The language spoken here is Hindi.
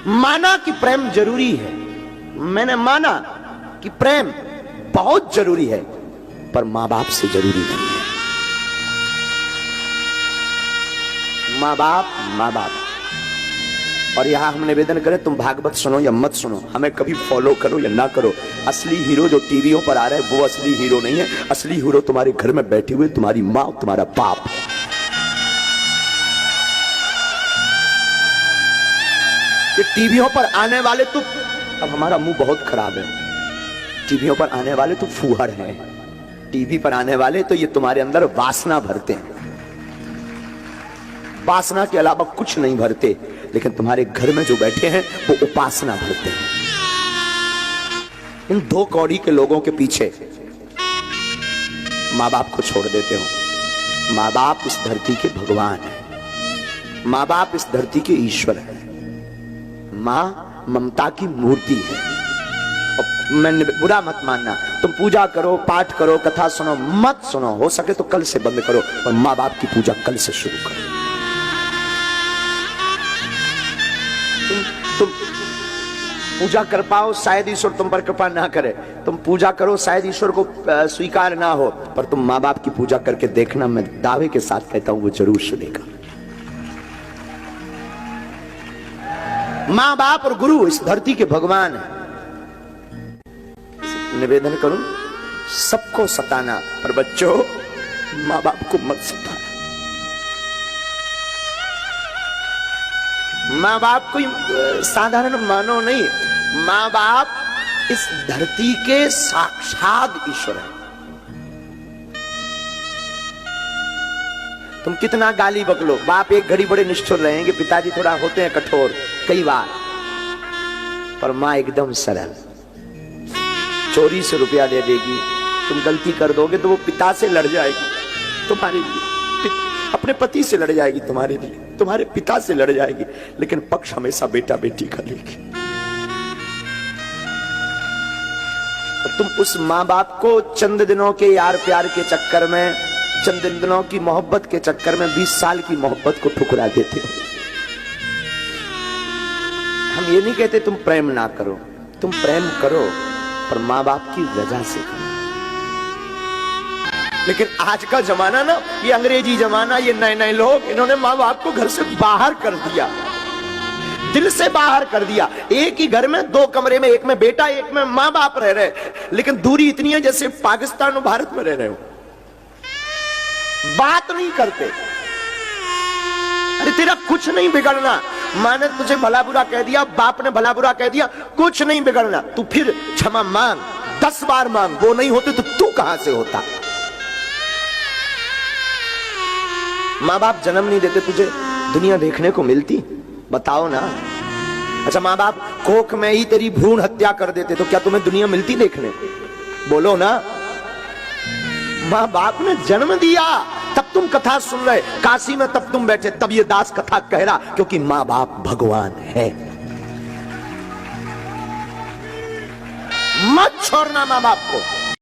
माना कि प्रेम जरूरी है, मैंने माना कि प्रेम बहुत जरूरी है, पर मां बाप से जरूरी नहीं है। मां बाप। और यहां हम निवेदन करें, तुम भागवत सुनो या मत सुनो, हमें कभी फॉलो करो या ना करो, असली हीरो जो टीवियों पर आ रहा है वो असली हीरो नहीं है। असली हीरो तुम्हारे घर में बैठे हुए तुम्हारी मां, तुम्हारा बाप है। ये टीवियों पर आने वाले तो, अब हमारा मुंह बहुत खराब है, टीवियों पर आने वाले तो फूहड़ हैं, टीवी पर आने वाले तो ये तुम्हारे अंदर वासना भरते हैं, वासना के अलावा कुछ नहीं भरते। लेकिन तुम्हारे घर में जो बैठे हैं वो उपासना भरते हैं। इन दो कौड़ी के लोगों के पीछे मां बाप को छोड़ देते हो। मां बाप इस धरती के भगवान है, मां बाप इस धरती के ईश्वर है, मां ममता की मूर्ति है। मैं बुरा मत मानना, तुम पूजा करो, पाठ करो, कथा सुनो, मत सुनो, हो सके तो कल से बंद करो, और मां बाप की पूजा कल से शुरू करो। तुम पूजा कर पाओ, शायद ईश्वर तुम पर कृपा ना करे, तुम पूजा करो, शायद ईश्वर को स्वीकार ना हो, पर तुम मां बाप की पूजा करके देखना, मैं दावे के साथ कहता हूं वो जरूर सुनेगा। मां बाप और गुरु इस धरती के भगवान है। निवेदन करूं, सबको सताना, पर बच्चों मां बाप को मत सताना। मां बाप कोई साधारण मानो नहीं, मां बाप इस धरती के साक्षात ईश्वर है। तुम कितना गाली बकलो, बाप एक घड़ी बड़े निष्ठुर रहेंगे, पिताजी थोड़ा होते हैं कठोर कई बार, पर मां एकदम सरल। चोरी से रुपया दे देगी, तुम गलती कर दोगे तो वो पिता से लड़ जाएगी तुम्हारे लिए, अपने पति से लड़ जाएगी तुम्हारे लिए, तुम्हारे पिता से लड़ जाएगी, लेकिन पक्ष हमेशा बेटा बेटी का लेगी। तुम उस मां बाप को चंद दिनों के यार प्यार के चक्कर में, चंद दिनों की मोहब्बत के चक्कर में 20 साल की मोहब्बत को ठुकरा देते हो। हम ये नहीं कहते तुम प्रेम ना करो, तुम प्रेम करो, पर मां बाप की वजह से करो। लेकिन आज का जमाना ना, ये अंग्रेजी जमाना, ये नए नए लोग, इन्होंने मां बाप को घर से बाहर कर दिया, दिल से बाहर कर दिया। एक ही घर में 2 कमरे में, एक में बेटा एक में मां बाप रह रहे, लेकिन दूरी इतनी है जैसे पाकिस्तान और भारत में रह रहे हो, बात नहीं करते। अरे तेरा कुछ नहीं बिगड़ना, मां ने तुझे भला बुरा कह दिया, बाप ने भला बुरा कह दिया, कुछ नहीं बिगड़ना, तू फिर क्षमा मांग, 10 बार मांग, वो नहीं होते तो तू कहां से होता। मां बाप जन्म नहीं देते, तुझे दुनिया देखने को मिलती? बताओ ना। अच्छा, मां बाप कोख में ही तेरी भ्रूण हत्या कर देते तो क्या तुम्हें दुनिया मिलती देखने? बोलो ना। मां बाप ने जन्म दिया, तब तुम कथा सुन रहे, काशी में तब तुम बैठे, तब ये दास कथा कह रहा, क्योंकि मां बाप भगवान है। मत छोड़ना मां बाप को।